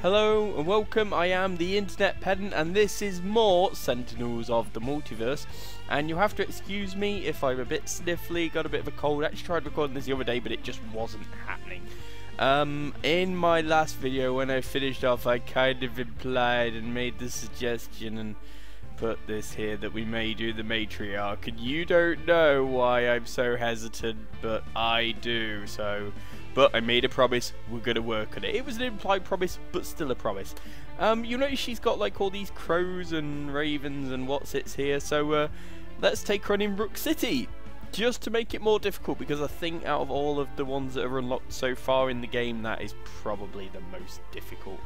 Hello and welcome, I am the Internet Pedant and this is more Sentinels of the Multiverse. And you'll have to excuse me if I'm a bit sniffly, got a bit of a cold. I actually tried recording this the other day but it just wasn't happening. In my last video when I finished off I kind of implied and made the suggestion and put this here that we may do the matriarch. And you don't know why I'm so hesitant, but I do, But I made a promise, we're going to work on it. It was an implied promise, but still a promise. You notice she's got like all these crows and ravens and what's-its here. So let's take her on in Rook City. Just to make it more difficult, because I think out of all of the ones that are unlocked so far in the game, that is probably the most difficult.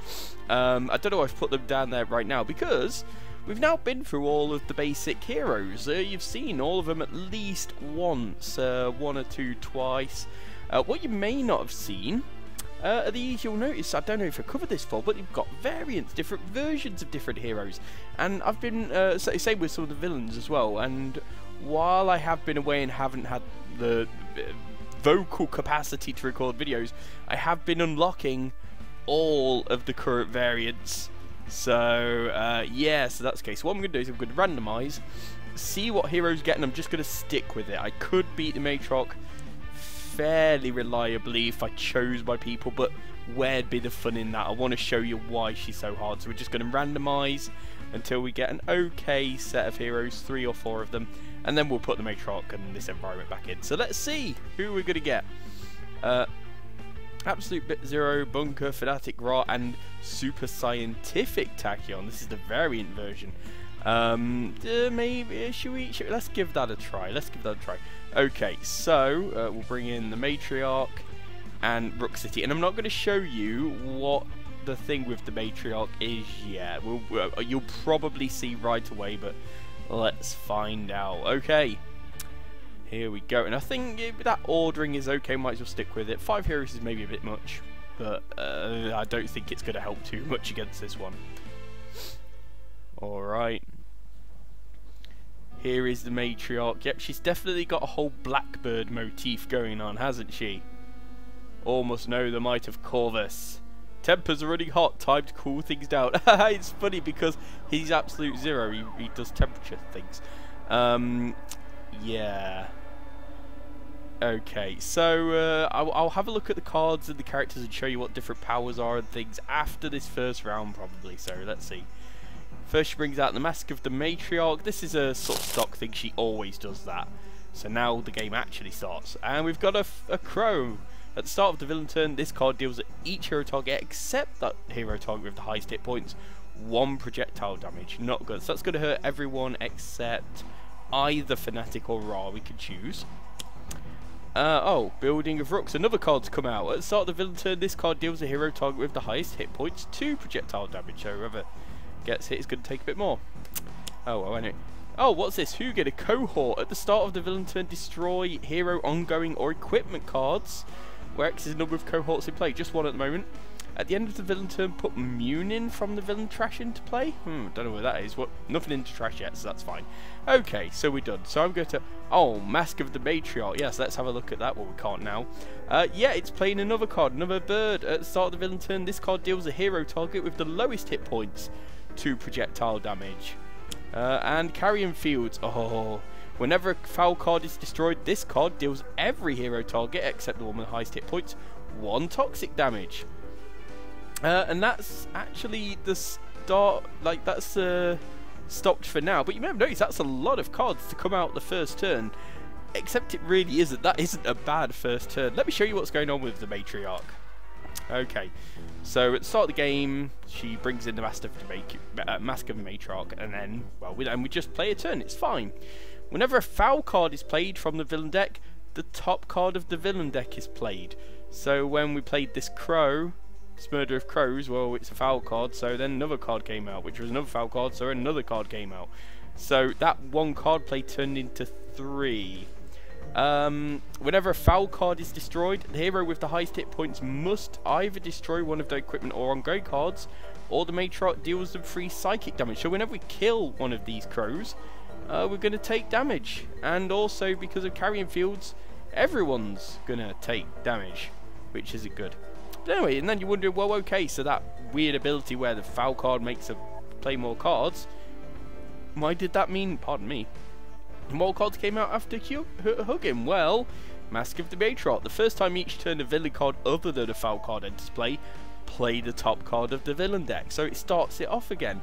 I don't know if I've put them down there right now, because we've now been through all of the basic heroes. You've seen all of them at least once, one or two twice. What you may not have seen are these. You'll notice, I don't know if I covered this before, but you've got variants, different versions of different heroes. And I've been, same with some of the villains as well. And while I have been away and haven't had the vocal capacity to record videos, I have been unlocking all of the current variants. So, yeah, so that's the case. So what I'm going to do is I'm going to randomise, see what heroes get, and I'm just going to stick with it. I could beat the matriarch fairly reliably if I chose my people, but where'd be the fun in that? I want to show you why she's so hard. So we're just going to randomise until we get an okay set of heroes, 3 or 4 of them, and then we'll put the matriarch and this environment back in. So let's see who we're going to get. Absolute Bit Zero, Bunker, Fanatic Ra, and Super Scientific Tachyon. This is the variant version. Maybe let's give that a try. Okay, so we'll bring in the matriarch and Rook City, and I'm not going to show you what the thing with the matriarch is yet. You'll probably see right away, but let's find out. Okay, here we go. And I think that ordering is okay. Might as well stick with it. 5 heroes is maybe a bit much, but I don't think it's going to help too much against this one. All right. Here is the matriarch. Yep, she's definitely got a whole blackbird motif going on, hasn't she? All must know the might of Corvus. Tempers are running hot, time to cool things down. It's funny because he's absolute zero. He does temperature things. Yeah. Okay, so I'll have a look at the cards and the characters and show you what different powers are and things after this first round probably. So let's see. First, she brings out the Mask of the Matriarch. This is a sort of stock thing. She always does that. So now the game actually starts. And we've got a crow. At the start of the villain turn, this card deals at each hero target, except that hero target with the highest hit points, 1 projectile damage. Not good. So that's going to hurt everyone except either Fanatic or Ra. We can choose. Oh, Building of Rooks. Another card to come out. At the start of the villain turn, this card deals a hero target with the highest hit points, 2 projectile damage. So whoever gets hit is going to take a bit more. Oh, well, anyway. Oh, what's this? Who get a cohort? At the start of the villain turn, destroy hero, ongoing, or equipment cards, where X is the number of cohorts in play. Just 1 at the moment. At the end of the villain turn, put Munin from the villain trash into play. Don't know where that is. Nothing into trash yet, so that's fine. Okay, so we're done. So I'm going to... Oh, Mask of the Matriarch. Yes, let's have a look at that. Well, we can't now. Yeah, it's playing another card, another bird. At the start of the villain turn, this card deals a hero target with the lowest hit points, 2 projectile damage. And Carrion Fields. Oh, whenever a foul card is destroyed, this card deals every hero target except the one with the highest hit points 1 toxic damage. And that's actually the start. Like that's stopped for now. But you may have noticed that's a lot of cards to come out the first turn. Except it really isn't. That isn't a bad first turn. Let me show you what's going on with the matriarch. Okay, so at the start of the game, she brings in the Mask of the Matriarch, and then, well, we just play a turn. It's fine. Whenever a foul card is played from the villain deck, the top card of the villain deck is played. So when we played this crow, this Murder of Crows, well, it's a foul card, so then another card came out, which was another foul card, so another card came out. So that 1 card play turned into 3. Whenever a foul card is destroyed, the hero with the highest hit points must either destroy one of the equipment or ongoing cards, or the matriarch deals them 3 psychic damage. So whenever we kill one of these crows, we're going to take damage. And also, because of Carrion Fields, everyone's going to take damage, which isn't good. But anyway, and then you're wondering, well, okay, so that weird ability where the foul card makes her play more cards. Why did that mean, pardon me, more cards came out after hugging? Well, Mask of the Matriarch. The first time each turn a villain card other than a foul card enters play, play the top card of the villain deck. So it starts it off again.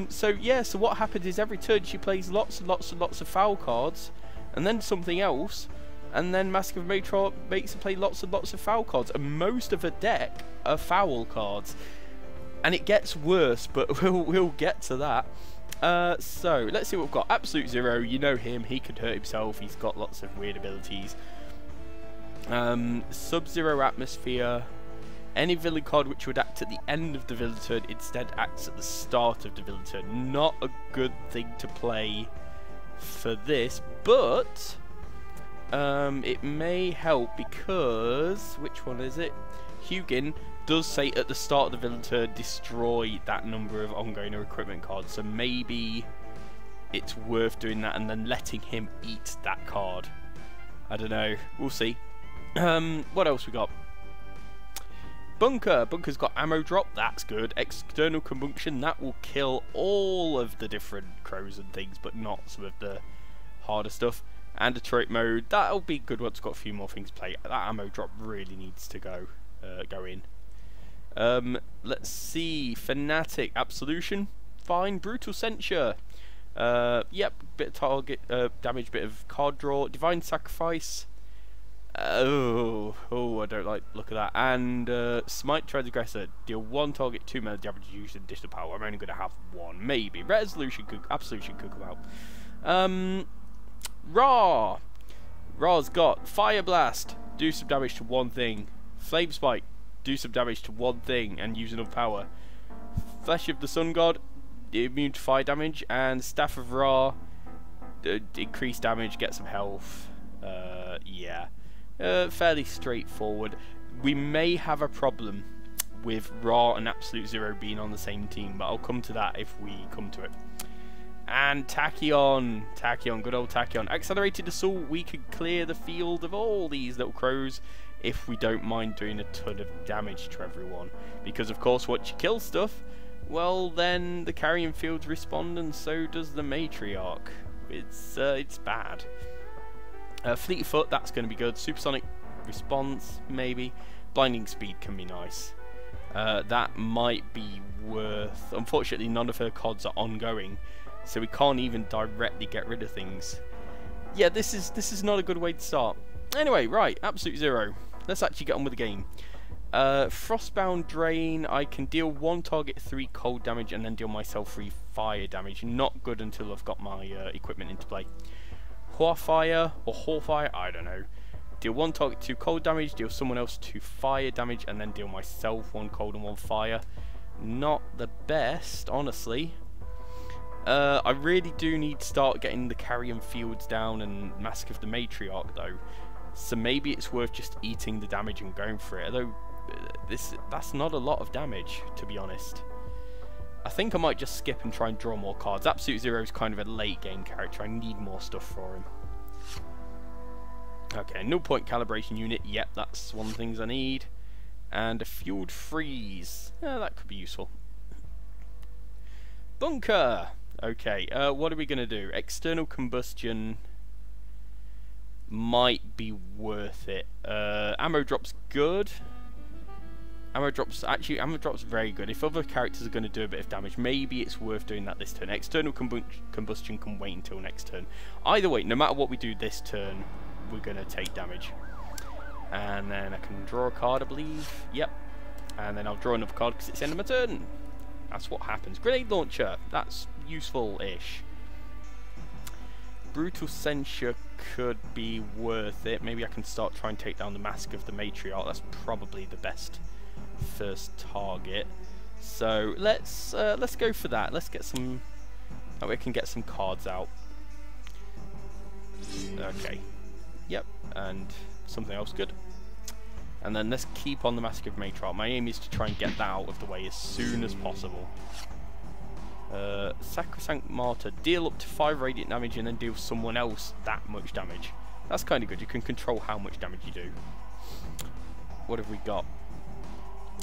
So what happens is every turn she plays lots and lots and lots of foul cards, and then something else, and then Mask of the Matriarch makes her play lots and lots of foul cards, and most of her deck are foul cards. And it gets worse, but we'll get to that. So let's see what we've got. Absolute Zero, you know him, he could hurt himself, he's got lots of weird abilities. Sub-Zero Atmosphere. Any villain card which would act at the end of the villain turn instead acts at the start of the villain turn. Not a good thing to play for this, but it may help because, which one is it? Hugin does say at the start of the villain turn destroy that number of ongoing or equipment cards, so maybe it's worth doing that and then letting him eat that card. I don't know, we'll see. What else we got? Bunker. Bunker's got ammo drop, that's good. External Combustion, that will kill all of the different crows and things, but not some of the harder stuff. And a turret mode, that'll be good once it's got a few more things to play. That ammo drop really needs to go in. Let's see. Fanatic. Absolution, fine. Brutal Censure, yep, bit of target damage, bit of card draw. Divine Sacrifice, I don't like the look of that. And Smite Transgressor, deal 1 target 2 melee damage using additional power. I'm only going to have 1, maybe. Resolution could, Absolution could come out. Ra's got Fire Blast, do some damage to one thing. Flame Spike, do some damage to one thing and use enough power. Flesh of the Sun God, immune to fire damage. And Staff of Ra, increase damage, get some health. Fairly straightforward. We may have a problem with Ra and Absolute Zero being on the same team, but I'll come to that if we come to it. And Tachyon, good old Tachyon. Accelerated Assault, we can clear the field of all these little crows if we don't mind doing a ton of damage to everyone. Because of course once you kill stuff, well then the carrion fields respond and so does the Matriarch. It's bad. Fleet of Foot, that's going to be good. Supersonic Response, maybe. Blinding Speed can be nice. That might be worth... Unfortunately none of her cards are ongoing, so we can't even directly get rid of things. Yeah, this is not a good way to start. Anyway, right, Absolute Zero. Let's actually get on with the game. Frostbound Drain, I can deal 1 target 3 cold damage and then deal myself 3 fire damage. Not good until I've got my equipment into play. Horfire, or Horfire, I don't know. Deal 1 target 2 cold damage, deal someone else 2 fire damage, and then deal myself 1 cold and 1 fire. Not the best, honestly. I really do need to start getting the carrion fields down and Mask of the Matriarch though. So maybe it's worth just eating the damage and going for it. Although that's not a lot of damage, to be honest. I think I might just skip and try and draw more cards. Absolute Zero is kind of a late game character. I need more stuff for him. Okay, 0 point calibration unit. Yep, that's one of the things I need. And a fueled freeze. Yeah, that could be useful. Bunker. Okay, what are we going to do? External combustion might be worth it. Ammo drop's good. Ammo drop's very good. If other characters are going to do a bit of damage, maybe it's worth doing that this turn. External combustion can wait until next turn. Either way, no matter what we do this turn, we're going to take damage. And then I can draw a card, I believe. Yep. And then I'll draw another card because it's the end of my turn. That's what happens. Grenade launcher. That's useful-ish. Brutal Censure could be worth it. Maybe I can start trying to take down the Mask of the Matriarch. That's probably the best first target. So let's go for that. Let's get some. That way we can get some cards out. Okay. Yep. And something else good. And then let's keep on the Mask of Matriarch. My aim is to try and get that out of the way as soon as possible. Sacrosanct Martyr. Deal up to 5 radiant damage and then deal someone else that much damage. That's kind of good. You can control how much damage you do. What have we got?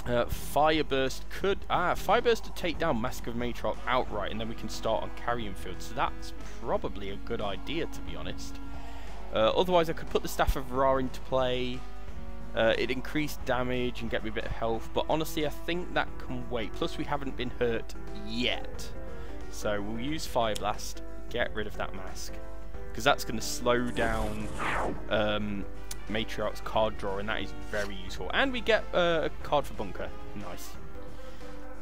Fireburst could... Fireburst to take down Mask of Matriarch outright, and then we can start on Carrion Field. So that's probably a good idea, to be honest. Otherwise, I could put the Staff of Ra into play. It increased damage and get me a bit of health. But honestly, I think that can wait. Plus, we haven't been hurt yet. So we'll use Fire Blast, get rid of that Mask. Because that's going to slow down... Matriarch's card draw, and that is very useful. And we get a card for Bunker. Nice.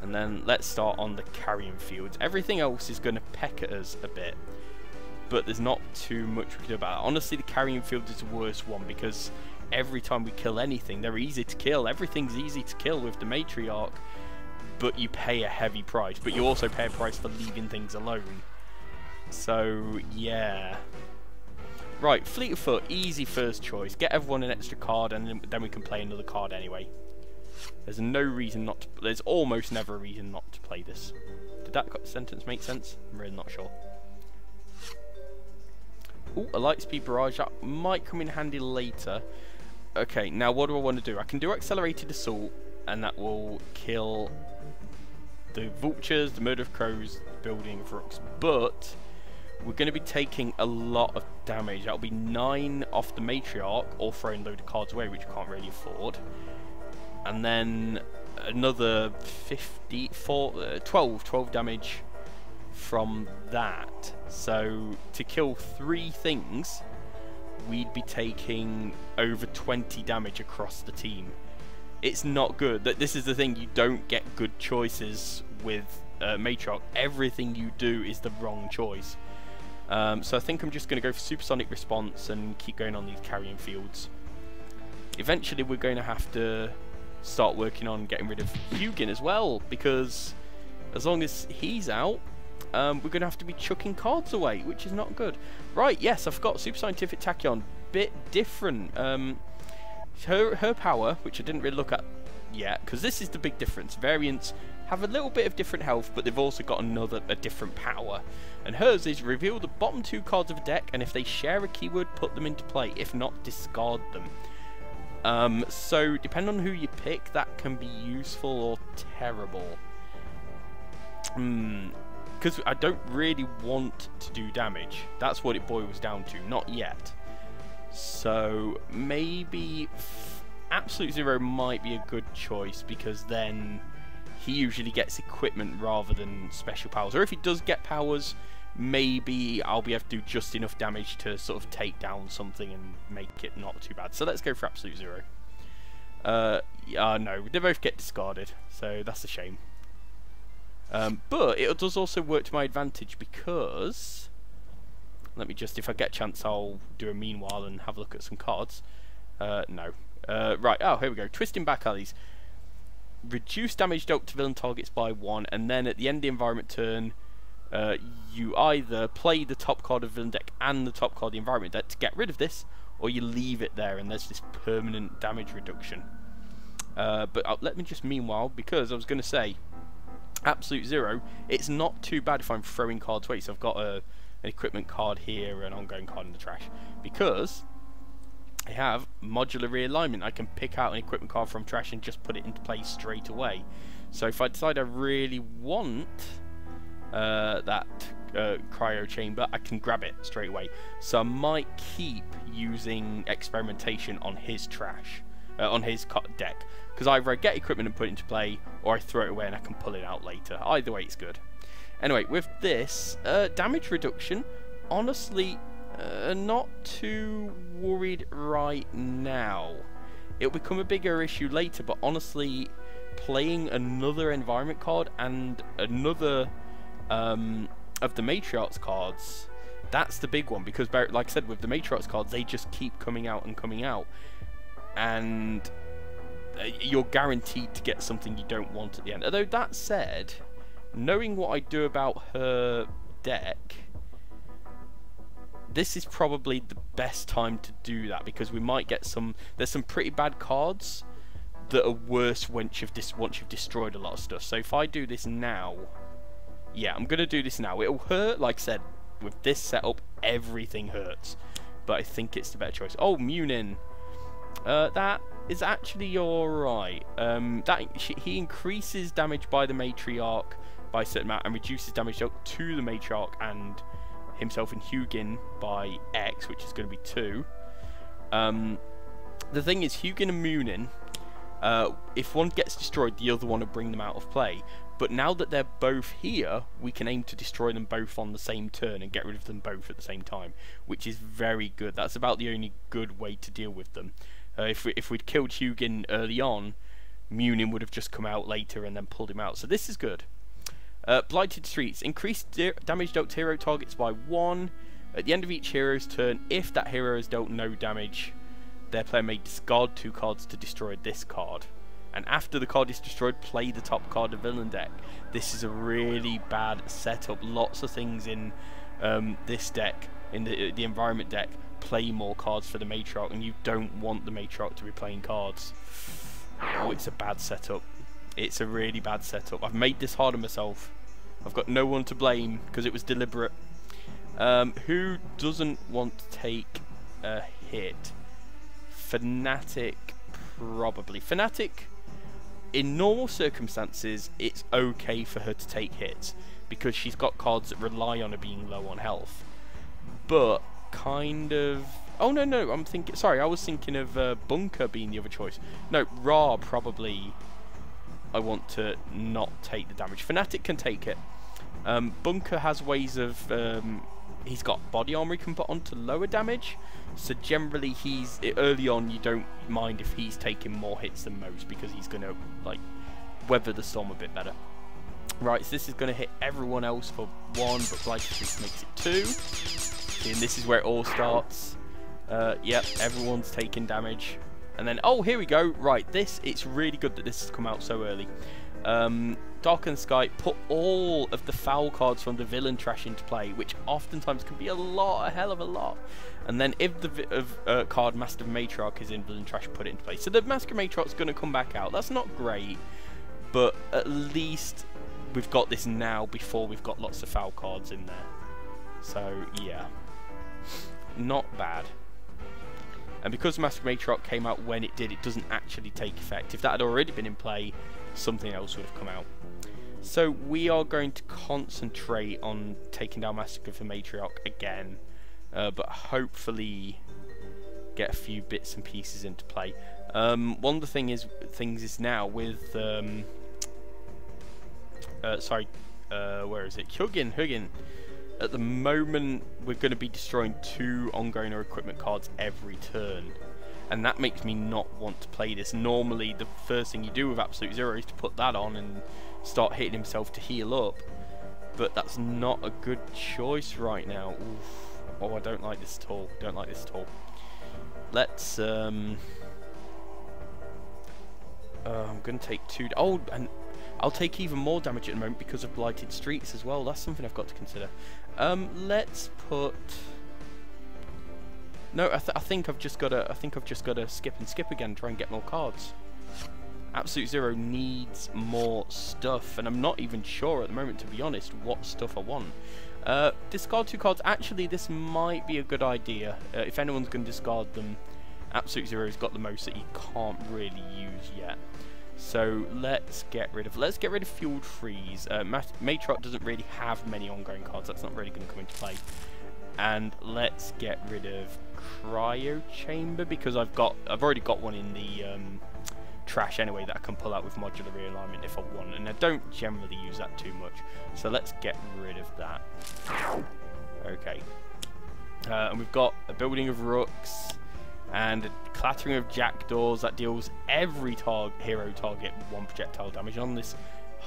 And then let's start on the Carrion Fields. Everything else is going to peck at us a bit, but there's not too much we can do about it. Honestly, the Carrion Field is the worst one because every time we kill anything, they're easy to kill. Everything's easy to kill with the Matriarch, but you pay a heavy price. But you also pay a price for leaving things alone. So, yeah. Right, Fleet of Foot, easy first choice. Get everyone an extra card, and then we can play another card anyway. There's no reason not to... There's almost never a reason not to play this. Did that sentence make sense? I'm really not sure. Ooh, a Lightspeed Barrage. That might come in handy later. Okay, now what do I want to do? I can do Accelerated Assault, and that will kill the Vultures, the Murder of Crows, the Building of Rooks. But... we're going to be taking a lot of damage. That'll be 9 off the Matriarch, or throwing a load of cards away, which we can't really afford. And then another 12 damage from that. So to kill 3 things, we'd be taking over 20 damage across the team. It's not good. This is the thing, you don't get good choices with Matriarch. Everything you do is the wrong choice. So I think I'm just going to go for Supersonic Response and keep going on these Carrion Fields. Eventually we're going to have to start working on getting rid of Hugin as well, because as long as he's out, we're going to have to be chucking cards away, which is not good. Right, yes, I've got Super Scientific Tachyon. Bit different. Her power, which I didn't really look at yet, because this is the big difference. Variants have a little bit of different health, but they've also got a different power. And hers is reveal the bottom 2 cards of a deck, and if they share a keyword, put them into play. If not, discard them. So depending on who you pick, that can be useful or terrible. Because I don't really want to do damage. That's what it boils down to. Not yet. So maybe Absolute Zero might be a good choice, because then he usually gets equipment rather than special powers. Or if he does get powers, maybe I'll be able to do just enough damage to sort of take down something and make it not too bad. So let's go for Absolute Zero. No, they both get discarded, so that's a shame. But it does also work to my advantage, because... let me just, if I get a chance, I'll do a meanwhile and have a look at some cards. No. Right, oh, here we go. Twisting Back Alleys. Reduce damage dealt to villain targets by 1, and then at the end of the environment turn, you either play the top card of the villain deck and the top card of the environment deck to get rid of this, or you leave it there and there's this permanent damage reduction. But let me just meanwhile, because I was going to say, Absolute Zero, it's not too bad if I'm throwing cards away. So I've got an equipment card here, an ongoing card in the trash, because I have modular realignment. I can pick out an equipment card from trash and just put it into play straight away. So if I decide I really want that cryo chamber, I can grab it straight away. So I might keep using experimentation on his trash, on his deck, because either I get equipment and put it into play, or I throw it away and I can pull it out later. Either way, it's good. Anyway, with this damage reduction, honestly, not too worried right now. It'll become a bigger issue later, but honestly, playing another environment card and another of the Matriarch's cards, that's the big one, because like I said, with the Matriarch's cards, they just keep coming out and coming out, and you're guaranteed to get something you don't want at the end. Although that said, knowing what I do about her deck, this is probably the best time to do that, because we might get there's some pretty bad cards that are worse once you've destroyed a lot of stuff. So if I do this now, yeah, I'm going to do this now. It'll hurt, like I said, with this setup, everything hurts. But I think it's the better choice. Oh, Munin. That is actually alright. He increases damage by the matriarch by a certain amount and reduces damage dealt to the matriarch and himself and Hugin by X, which is going to be 2. The thing is, Hugin and Munin, if one gets destroyed, the other one will bring them out of play. But now that they're both here, we can aim to destroy them both on the same turn and get rid of them both at the same time, which is very good. That's about the only good way to deal with them. If we'd killed Hugin early on, Munin would have just come out later and then pulled him out. So this is good. Blighted Streets. Increased damage dealt to hero targets by 1. At the end of each hero's turn, if that hero has dealt no damage, their player may discard 2 cards to destroy this card. And after the card is destroyed, play the top card of villain deck. This is a really bad setup. Lots of things in this deck, in the environment deck, play more cards for the matriarch, and you don't want the matriarch to be playing cards. Oh, it's a bad setup. It's a really bad setup. I've made this hard on myself. I've got no one to blame because it was deliberate. Who doesn't want to take a hit? Fnatic, probably. Fnatic, in normal circumstances, it's okay for her to take hits because she's got cards that rely on her being low on health. But kind of... Oh, no, I'm thinking... Sorry, I was thinking of Bunker being the other choice. No, Ra probably... I want to not take the damage. Fnatic can take it. Bunker has ways of... he's got body armor he can put on to lower damage. So generally, early on, you don't mind if he's taking more hits than most because he's going to like weather the storm a bit better. Right, so this is going to hit everyone else for 1, but Blighted Streets makes it 2. See, and this is where it all starts. Yep, everyone's taking damage. And then, oh, here we go. Right, it's really good that this has come out so early. Darken Sky, put all of the foul cards from the villain trash into play, which oftentimes can be a hell of a lot. And then if the card Master Matriarch is in villain trash, put it into play. So the Master Matriarch's going to come back out. That's not great, but at least we've got this now before we've got lots of foul cards in there. So yeah, not bad. And because Master Matriarch came out when it did, it doesn't actually take effect. If that had already been in play, something else would have come out. So we are going to concentrate on taking down Master of the Matriarch again, but hopefully get a few bits and pieces into play. One of the things is now with where is it? Hugin. At the moment, we're going to be destroying 2 ongoing or equipment cards every turn. And that makes me not want to play this. Normally, the first thing you do with Absolute Zero is to put that on and start hitting himself to heal up. But that's not a good choice right now. Oof. Oh, I don't like this at all. Don't like this at all. Let's... I'm going to take 2... Oh, and I'll take even more damage at the moment because of Blighted Streets as well. That's something I've got to consider. Let's put... No, I think I've just got to skip and skip again, try and get more cards. Absolute Zero needs more stuff, and I'm not even sure at the moment, to be honest, what stuff I want. Discard 2 cards. Actually, this might be a good idea. If anyone's going to discard them, Absolute Zero's got the most that he can't really use yet. So let's get rid of Fueled Freeze. Matriarch doesn't really have many ongoing cards. That's not really going to come into play. And let's get rid of Cryo Chamber because I've already got one in the trash anyway that I can pull out with modular realignment if I want, and I don't generally use that too much. So let's get rid of that. Okay. And we've got a Building of Rooks and a Clattering of Jackdaws that deals every hero target with 1 projectile damage on this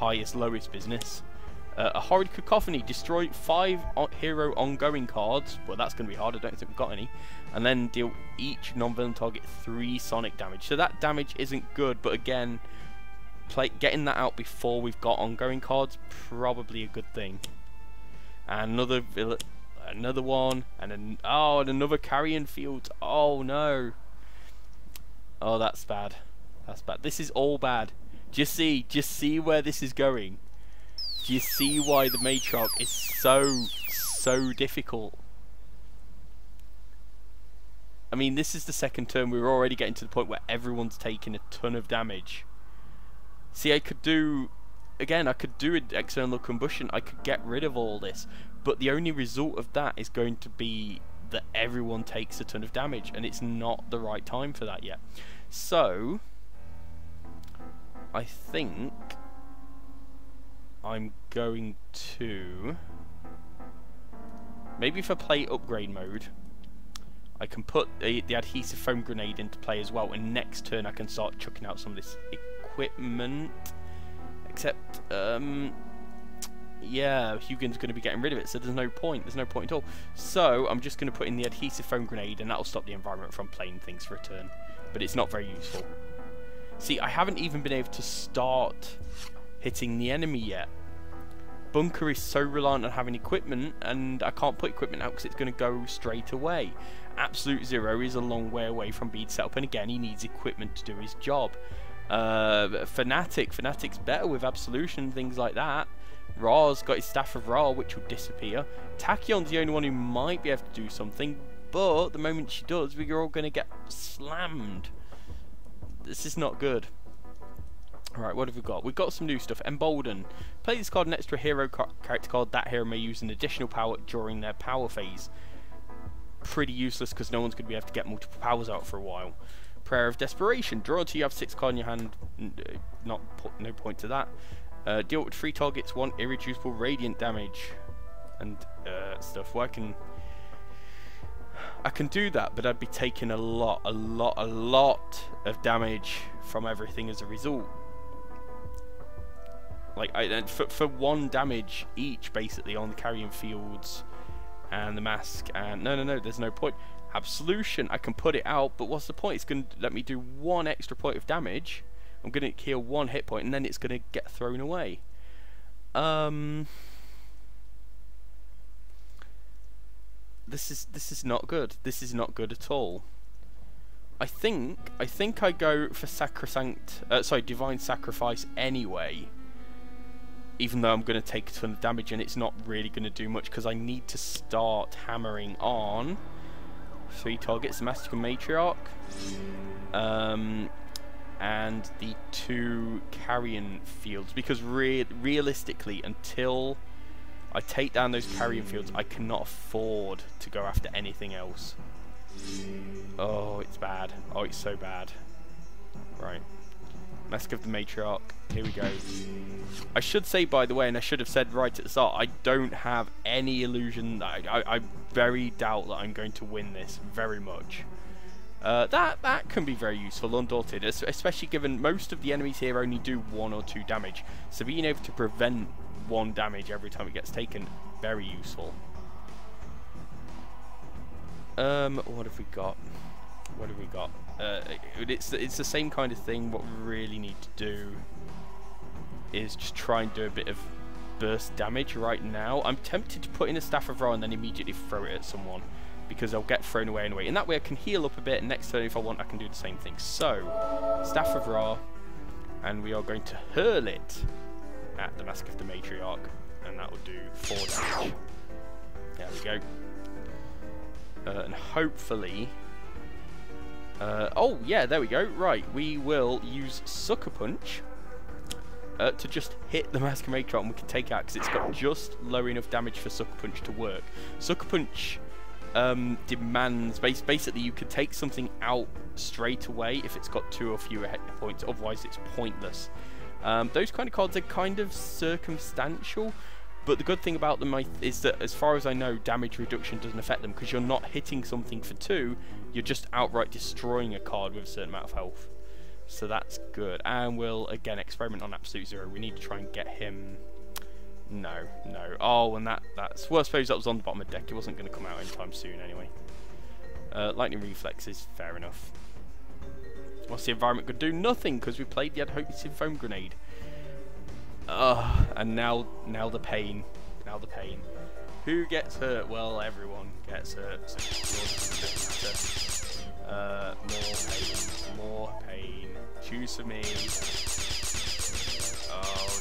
lowest business. A Horrid Cacophony, destroy 5 hero ongoing cards. Well, that's going to be hard, I don't think we've got any. And then deal each non-villain target 3 sonic damage. So that damage isn't good, but again, getting that out before we've got ongoing cards, probably a good thing. And another one, and another Carrion Field. Oh no. Oh, that's bad. That's bad. This is all bad. Just see where this is going. Do you see why the Matriarch is so difficult? I mean, this is the second turn. We're already getting to the point where everyone's taking a ton of damage. See, I could do... Again, I could do an external combustion. I could get rid of all this. But the only result of that is going to be that everyone takes a ton of damage. And it's not the right time for that yet. So, I think I'm going to... Maybe if I play upgrade mode, I can put the adhesive foam grenade into play as well. And next turn I can start chucking out some of this equipment. Except, yeah, Hugin's going to be getting rid of it, so there's no point. There's no point at all. So I'm just going to put in the adhesive foam grenade, and that'll stop the environment from playing things for a turn. But it's not very useful. See, I haven't even been able to start hitting the enemy yet. Bunker is so reliant on having equipment, and I can't put equipment out because it's going to go straight away. Absolute Zero is a long way away from being set up, and again, he needs equipment to do his job. Fnatic's better with Absolution, things like that. Ra's got his Staff of Ra, which will disappear. Tachyon's the only one who might be able to do something, but the moment she does, we're all going to get slammed. This is not good. Alright, what have we got? We've got some new stuff. Embolden. Play this card next to a hero character card. That hero may use an additional power during their power phase. Pretty useless because no one's going to be able to get multiple powers out for a while. Prayer of Desperation. Draw until you have 6 cards in your hand. No point to that. Deal with 3 targets, 1 irreducible radiant damage. And stuff. Well, I can do that, but I'd be taking a lot of damage from everything as a result. Like, for 1 damage each, basically, on the carrying fields and the mask. And no, there's no point. Absolution, I can put it out, but what's the point? It's going to let me do 1 extra point of damage. I'm going to heal 1 hit point, and then it's going to get thrown away. This is not good. This is not good at all. I think I go for Divine Sacrifice anyway. Even though I'm going to take a ton of damage, and it's not really going to do much because I need to start hammering on 3 targets, the Master Matriarch, and the 2 carrion fields. Because realistically, until I take down those carrion fields, I cannot afford to go after anything else. Oh, it's bad. Oh, it's so bad. Right. Mask of the Matriarch. Here we go. I should say, by the way, and I should have said right at the start, I don't have any illusion. I very doubt that I'm going to win this very much. That can be very useful, Undaunted, especially given most of the enemies here only do 1 or 2 damage. So being able to prevent 1 damage every time it gets taken, very useful. What have we got? What have we got? It's the same kind of thing. What we really need to do is just try and do a bit of burst damage right now. I'm tempted to put in a Staff of Ra and then immediately throw it at someone, because they'll get thrown away anyway. And that way I can heal up a bit, and next turn if I want I can do the same thing. So, Staff of Ra, and we are going to hurl it at the Mask of the Matriarch, and that will do 4 damage. There we go. And hopefully... oh, yeah, there we go. Right, we will use Sucker Punch to just hit the Mask of Matriarch, and we can take it out, because it's got just low enough damage for Sucker Punch to work. Sucker Punch demands... Basically, you could take something out straight away if it's got 2 or fewer hit points, otherwise it's pointless. Those kind of cards are kind of circumstantial, but the good thing about them is that, as far as I know, damage reduction doesn't affect them, because you're not hitting something for 2, you're just outright destroying a card with a certain amount of health. So that's good. And we'll, again, experiment on Absolute Zero. We need to try and get him... No. Oh, and that's... Well, I suppose that was on the bottom of the deck. It wasn't going to come out anytime soon anyway. Lightning Reflex is fair enough. What's the environment going to do? Nothing, because we played the Adhesive Foam Grenade. And now the pain. Now the pain. Who gets hurt? Well, everyone gets hurt. More pain. Choose for me. Oh,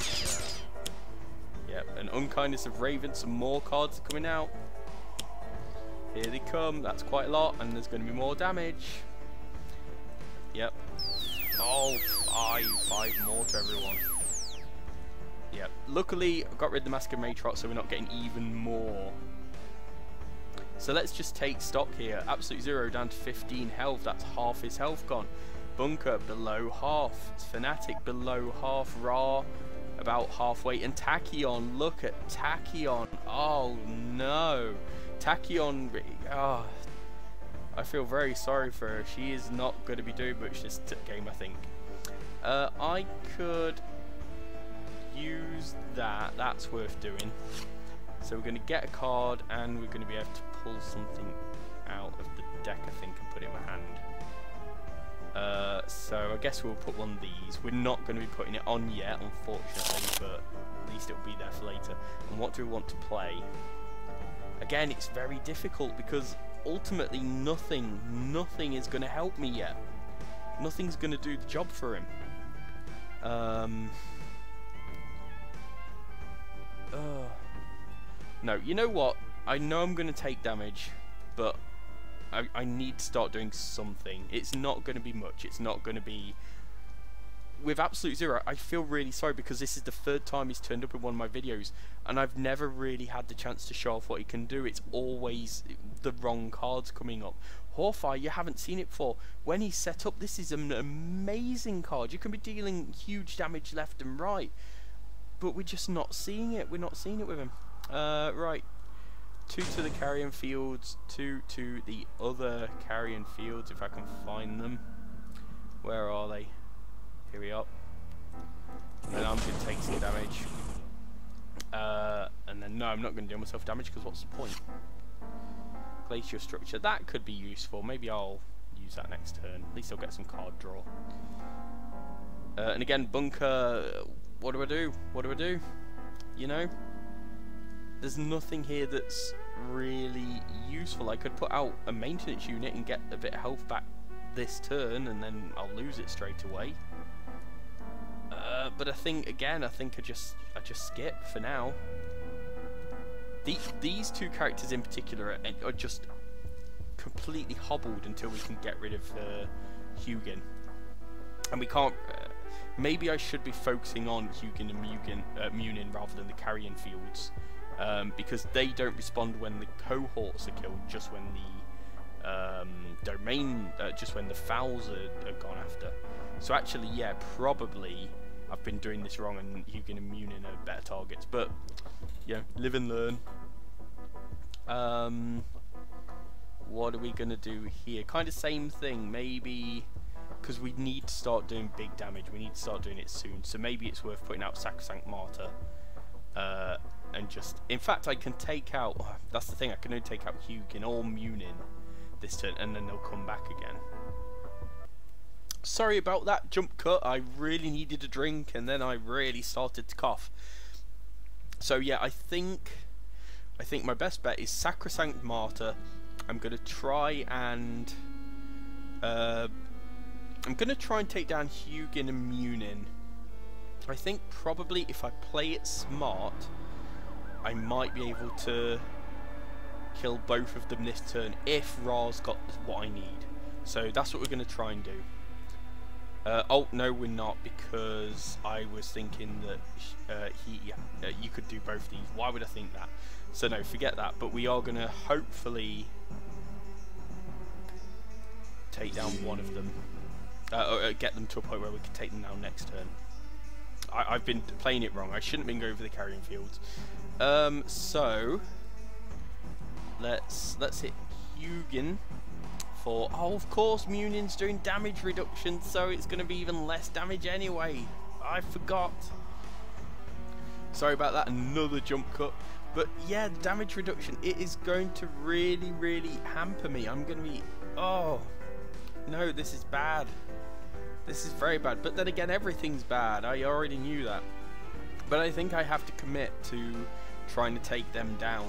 yeah. Yep, an Unkindness of Raven. Some more cards are coming out. Here they come. That's quite a lot, and there's going to be more damage. Yep. Oh, five more to everyone. Yep. Luckily, I got rid of the Mask of Matrox, so we're not getting even more. So let's just take stock here. Absolute Zero down to 15 health. That's half his health gone. Bunker below half. Fnatic below half. Ra about halfway. And Tachyon, look at Tachyon. Oh no. Tachyon, oh, I feel very sorry for her. She is not going to be doing much this game, I think. I could use that. That's worth doing. So we're going to get a card, and we're going to be able to pull something out of the deck, I think, and put it in my hand. So I guess we'll put one of these. We're not going to be putting it on yet, unfortunately, but at least it'll be there for later. And what do we want to play? Again, it's very difficult because ultimately nothing is going to help me yet. Nothing's going to do the job for him. No, you know what? I know I'm going to take damage, but I need to start doing something. It's not going to be much. It's not going to be... With Absolute Zero, I feel really sorry because this is the third time he's turned up in one of my videos, and I've never really had the chance to show off what he can do. It's always the wrong cards coming up. Horfire, you haven't seen it before. When he's set up, this is an amazing card. You can be dealing huge damage left and right, but we're just not seeing it. We're not seeing it with him. Right. 2 to the carrion fields, 2 to the other carrion fields, if I can find them. Where are they? Here we are. And then I'm going to take some damage. And then, no, I'm not going to do myself damage, because what's the point? Glacial structure, that could be useful. Maybe I'll use that next turn. At least I'll get some card draw. And again, Bunker, what do I do? What do I do? You know? There's nothing here that's really useful. I could put out a maintenance unit and get a bit of health back this turn, and then I'll lose it straight away. But I think I just skip for now. These two characters in particular are just completely hobbled until we can get rid of Hugin, and we can't. Maybe I should be focusing on Hugin and Munin rather than the carrion fields. Because they don't respond when the cohorts are killed, just when the domain, just when the fouls are gone after. So actually, yeah, probably I've been doing this wrong, and Hugin and Munin are better targets. But yeah, live and learn. What are we gonna do here? Kind of same thing, maybe, because we need to start doing big damage. We need to start doing it soon. So maybe it's worth putting out Sacrosanct Martyr. And just, in fact, I can take out, that's the thing, I can only take out Hugin or Munin this turn, and then they'll come back again. Sorry about that jump cut. I really needed a drink, and then I really started to cough. So yeah, I think my best bet is Sacrosanct Martyr. I'm gonna try and take down Hugin and Munin. I think probably if I play it smart, I might be able to kill both of them this turn if Ra's got what I need. So that's what we're going to try and do. Oh no, we're not, because I was thinking that you could do both these. Why would I think that? So no, forget that. But we are going to hopefully take down one of them, or get them to a point where we can take them down next turn. I've been playing it wrong. I shouldn't have been going for the carrion fields. So let's hit Hugin for. Oh, of course, Munin's doing damage reduction, so it's going to be even less damage anyway. I forgot. Sorry about that. Another jump cut. But yeah, damage reduction. It is going to really, really hamper me. I'm going to be. Oh no, this is bad. This is very bad, but then again, everything's bad. I already knew that. But I think I have to commit to trying to take them down.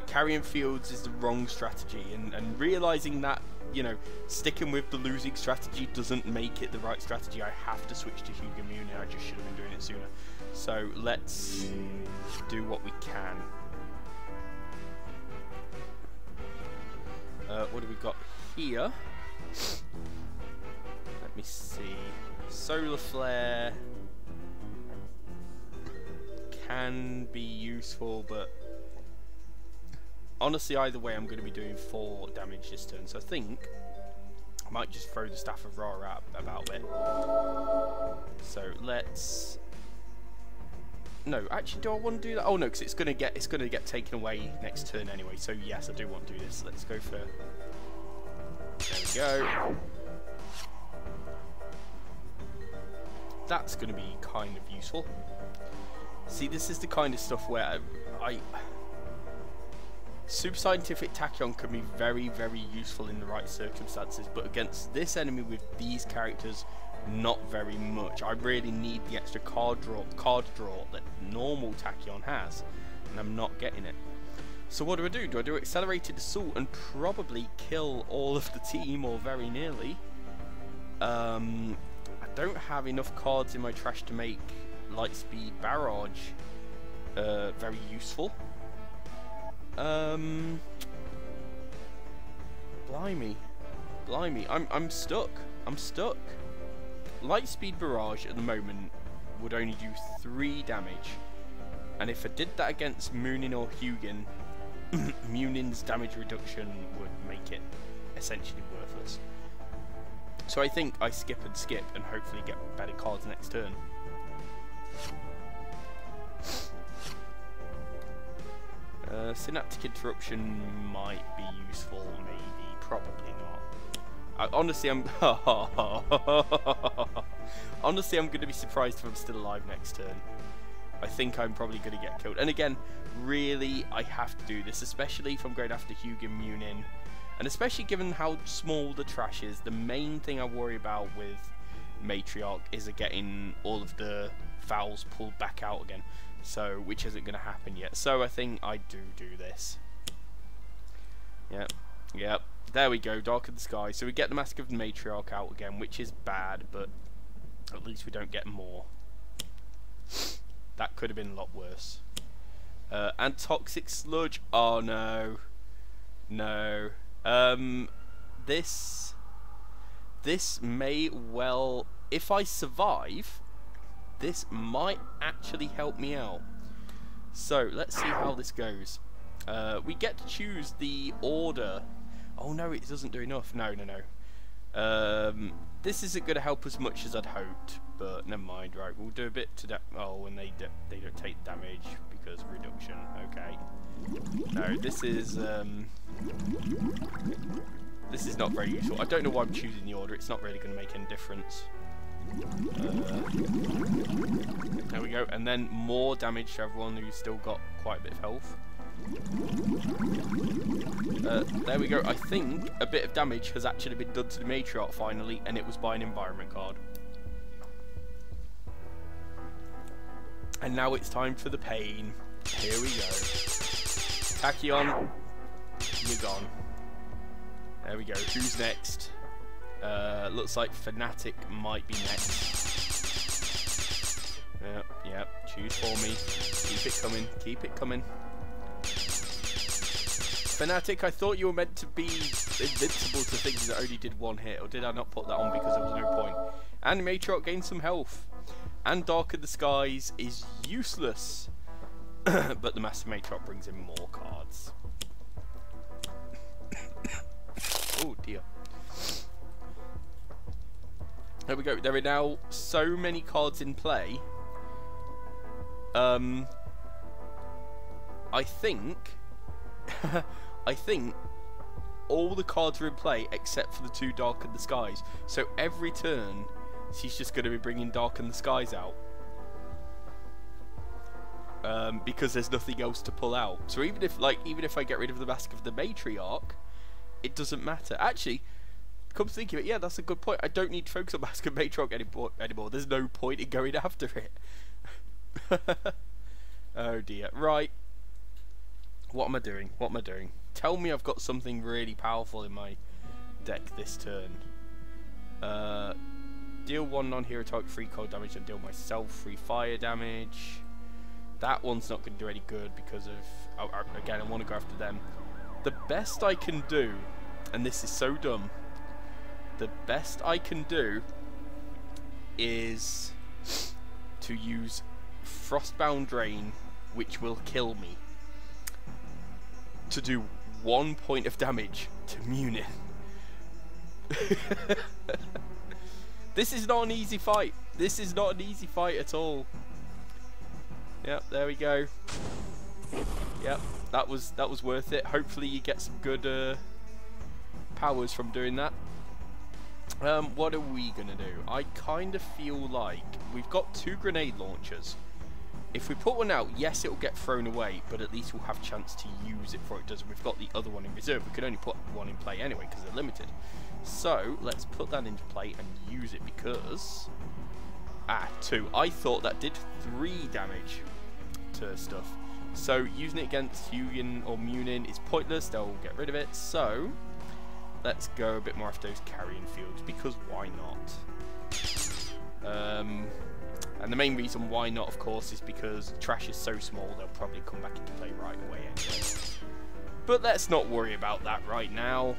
Carrion fields is the wrong strategy, and realizing that, you know, sticking with the losing strategy doesn't make it the right strategy. I have to switch to Hugin Munin. I just should have been doing it sooner. So let's do what we can. What do we got here? Let me see. Solar Flare can be useful, but honestly, either way, I'm going to be doing 4 damage this turn. So I think I might just throw the Staff of Ra out about a bit. So let's. No, actually, do I want to do that? Oh no, because it's gonna get taken away next turn anyway. So yes, I do want to do this. Let's go for. There we go. That's going to be kind of useful. See, this is the kind of stuff where Super Scientific Tachyon can be very, very useful in the right circumstances, but against this enemy with these characters, not very much. I really need the extra card draw that normal Tachyon has, and I'm not getting it. So what do? Do I do Accelerated Assault and probably kill all of the team, or very nearly? I don't have enough cards in my trash to make Lightspeed Barrage very useful. Blimey, I'm stuck. Lightspeed Barrage at the moment would only do 3 damage, and if I did that against Moonin or Hugin, Munin's damage reduction would make it essentially worthless. So I think I skip and hopefully get better cards next turn. Synaptic Interruption might be useful, maybe, probably not. Honestly, I'm going to be surprised if I'm still alive next turn. I think I'm probably going to get killed. And again, really, I have to do this, especially if I'm going after Hugin Munin. And especially given how small the trash is, the main thing I worry about with Matriarch is getting all of the fouls pulled back out again. So, which isn't going to happen yet. So I think I do this. Yep. There we go, Darken the Sky. So we get the Mask of the Matriarch out again, which is bad, but at least we don't get more. That could have been a lot worse. And Toxic Sludge. Oh no. No. This may well, if I survive, this might actually help me out. So let's see how this goes. We get to choose the order. Oh no, it doesn't do enough. No. This isn't going to help as much as I'd hoped, but never mind. Right, we'll do a bit to oh, and they don't take damage because of reduction. Okay. No, this is not very useful. I don't know why I'm choosing the order. It's not really going to make any difference. There we go, and then more damage to everyone who's still got quite a bit of health. There we go. I think a bit of damage has actually been done to the Matriarch finally, and it was by an environment card. And now it's time for the pain. Here we go. Tachyon, you're gone. There we go. Who's next? Looks like Fnatic might be next. Yep. Choose for me. Keep it coming. Fnatic, I thought you were meant to be invincible to things that only did 1 hit, or did I not put that on because there was no point? And Matriarch gains some health. And Darken the Skies is useless. But the Master Matriarch brings in more cards. Oh dear. There we go. There are now so many cards in play. I think all the cards are in play except for the 2 Darken the Skies. So every turn, she's just going to be bringing Darken the Skies out. Because there's nothing else to pull out. So even if I get rid of the Mask of the Matriarch, it doesn't matter. Actually, come to think of it, yeah, that's a good point. I don't need to focus on Mask of Matriarch anymore. There's no point in going after it. Oh dear. Right. What am I doing? Tell me I've got something really powerful in my deck this turn. Deal 1 non-hero target free cold damage and deal myself free fire damage. That one's not going to do any good because of... again, I want to go after them. The best I can do and this is so dumb, the best I can do is to use Frostbound Drain, which will kill me, to do 1 point of damage to Munin. This is not an easy fight. This is not an easy fight at all. Yep, there we go. Yep, that was worth it. Hopefully you get some good powers from doing that. What are we gonna do? I kind of feel like we've got 2 grenade launchers. If we put one out, yes, it will get thrown away, but at least we'll have a chance to use it before it does. And we've got the other one in reserve. We can only put one in play anyway because they're limited. So let's put that into play and use it because 2. I thought that did 3 damage to stuff. So using it against Hugin or Munin is pointless. They'll get rid of it. So let's go a bit more after those carrying fields because why not? And the main reason why not, of course, is because trash is so small they'll probably come back into play right away anyway. But let's not worry about that right now.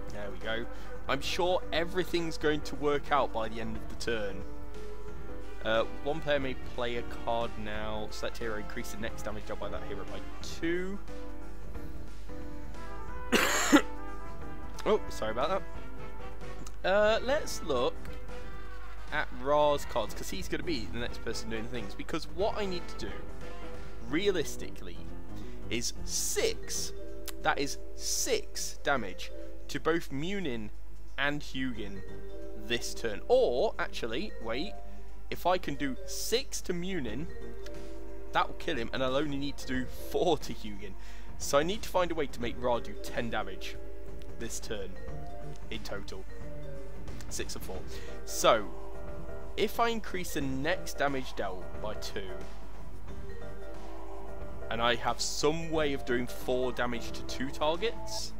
There we go. I'm sure everything's going to work out by the end of the turn. One player may play a card now. Select hero, increase the next damage dealt by that hero by 2. Oh, sorry about that. Let's look at Ra's cards because he's going to be the next person doing things. Because what I need to do, realistically, is 6. That is 6 damage to both Munin and Hugin this turn. Or, actually, wait, if I can do 6 to Munin, that will kill him, and I'll only need to do 4 to Hugin. So I need to find a way to make Ra do 10 damage this turn in total. 6 and 4. So, if I increase the next damage dealt by 2, and I have some way of doing 4 damage to 2 targets,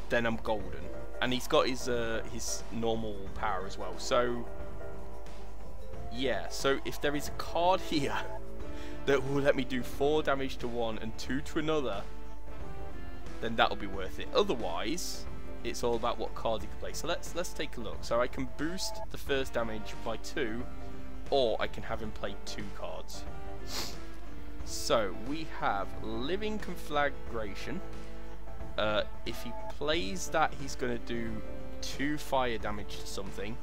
then I'm golden. And he's got his normal power as well. So, yeah. So if there is a card here that will let me do 4 damage to one and 2 to another, then that'll be worth it. Otherwise, it's all about what cards you can play. So let's take a look. So I can boost the first damage by 2, or I can have him play 2 cards. So we have Living Conflagration. If he plays that, he's going to do 2 fire damage to something.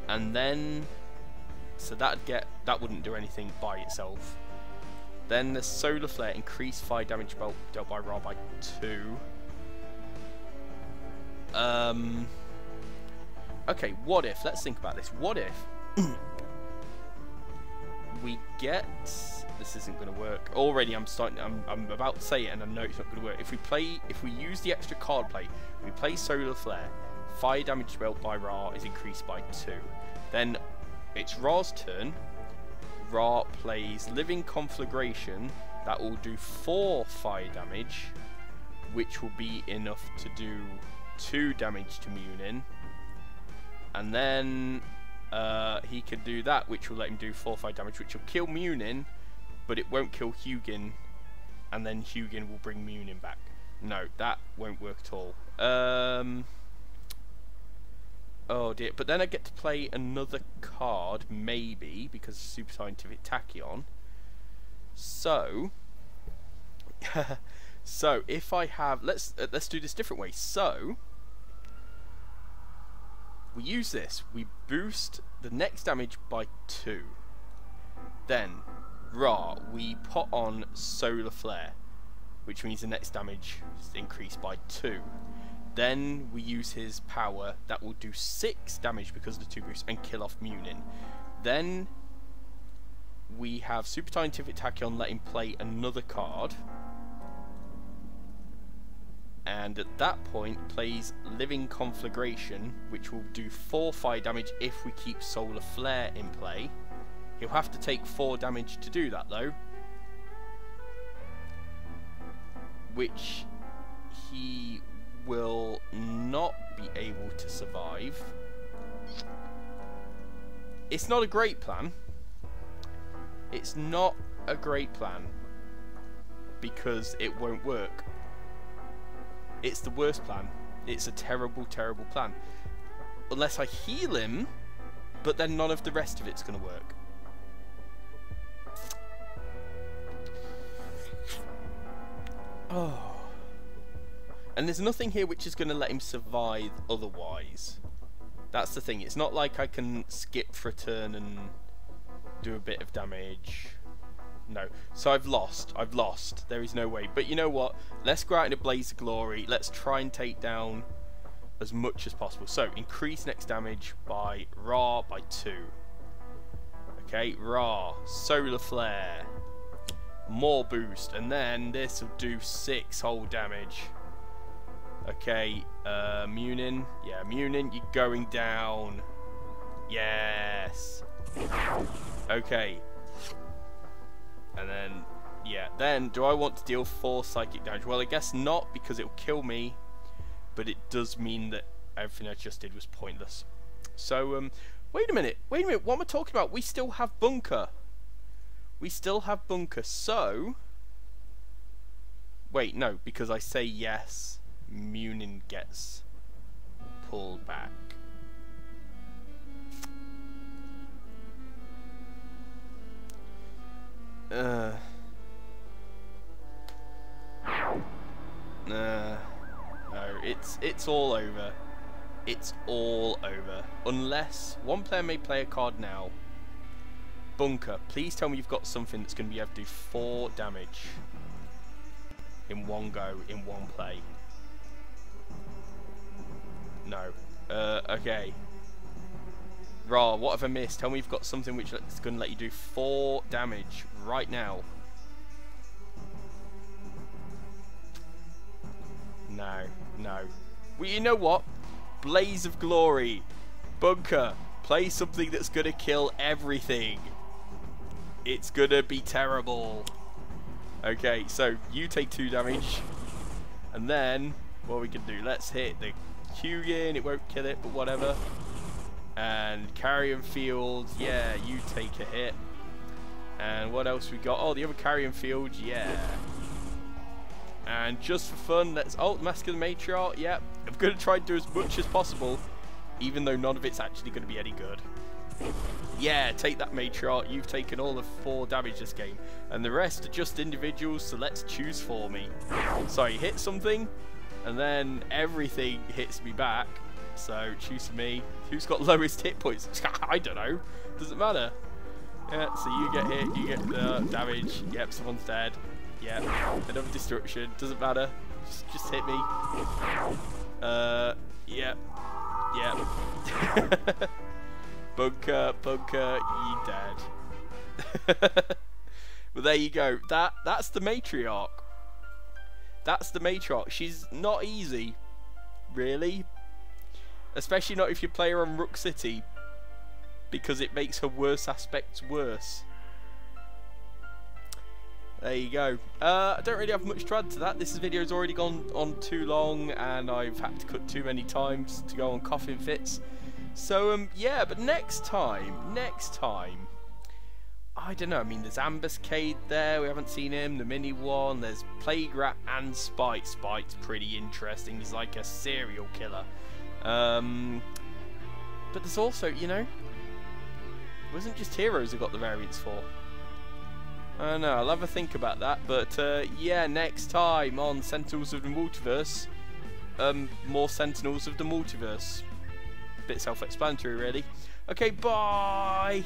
And then, so that wouldn't do anything by itself. Then the Solar Flare, increase fire damage dealt by Ra by 2. Okay, what if, let's think about this. What if we get, this isn't going to work. Already I'm about to say it and I know it's not going to work. If we use the extra card play, we play Solar Flare, fire damage dealt by Ra is increased by 2. Then it's Ra's turn. Ra plays Living Conflagration, that will do 4 fire damage, which will be enough to do 2 damage to Munin. And then he can do that, which will let him do 4 fire damage, which will kill Munin, but it won't kill Hugin, and then Hugin will bring Munin back. No, that won't work at all. Oh dear, but then I get to play another card, maybe, because of Super Scientific Tachyon. So, so if I have, let's do this different way. So, we use this, we boost the next damage by 2. Then, Ra, we put on Solar Flare, which means the next damage is increased by 2. Then we use his power, that will do 6 damage because of the 2 boosts, and kill off Munin. Then we have Super Scientific Tachyon, let him play another card. And at that point plays Living Conflagration, which will do 4 fire damage if we keep Solar Flare in play. He'll have to take 4 damage to do that though, which he will not be able to survive. It's not a great plan. It's not a great plan because it won't work. It's the worst plan. It's a terrible, terrible plan. Unless I heal him, but then none of the rest of it's going to work. Oh. And there's nothing here which is going to let him survive otherwise. That's the thing. It's not like I can skip for a turn and do a bit of damage. No. So I've lost. I've lost. There is no way. But you know what? Let's go out in a blaze of glory. Let's try and take down as much as possible. So, increase next damage by Ra by 2. Okay, Ra. Solar Flare. More boost. And then this will do 6 whole damage. Okay, Munin. Yeah, Munin, you're going down. Yes. Okay. And then, yeah. Then, do I want to deal 4 psychic damage? Well, I guess not, because it'll kill me. But it does mean that everything I just did was pointless. So, wait a minute. Wait a minute. What am I talking about? We still have Bunker. We still have Bunker. So, wait, no, because I say yes. Munin gets pulled back. No, it's all over. It's all over. Unless one player may play a card now. Bunker, please tell me you've got something that's going to be able to do 4 damage in one go, in one play. No. Okay. Ra, what have I missed? Tell me you've got something which is going to let you do 4 damage right now. No, no. Well, you know what? Blaze of Glory. Bunker, play something that's going to kill everything. It's going to be terrible. Okay, so you take 2 damage. And then, what we can do, let's hit the Hugin. It won't kill it, but whatever. And Carrion Field, yeah, you take a hit. And what else we got? Oh, the other Carrion Field, yeah. And just for fun, let's... Oh, Mask of the Matriarch, yeah. I'm going to try and do as much as possible, even though none of it's actually going to be any good. Yeah, take that Matriarch. You've taken all of 4 damage this game. And the rest are just individuals, so let's choose for me. So I hit something, and then everything hits me back. So choose for me. Who's got lowest hit points? I don't know. Doesn't matter. Yeah, so you get hit, you get damage. Yep, someone's dead. Yep, another destruction. Doesn't matter. Just hit me. Yep. Yep. Bunker, you dead. Well, there you go. That's the Matriarch. That's the Matriarch. She's not easy, really. Especially not if you play her on Rook City, because it makes her worst aspects worse. There you go. I don't really have much to add to that. This video's already gone on too long, and I've had to cut too many times to go on coughing fits. So, yeah, but next time, I don't know, I mean, there's Ambuscade there, we haven't seen him, the mini one, there's Plague Rat and Spite. Spite's pretty interesting, he's like a serial killer. But there's also, you know, it wasn't just heroes I got the variants for. I don't know, I'll have a think about that, but yeah, next time on Sentinels of the Multiverse, more Sentinels of the Multiverse. Bit self-explanatory, really. Okay, bye!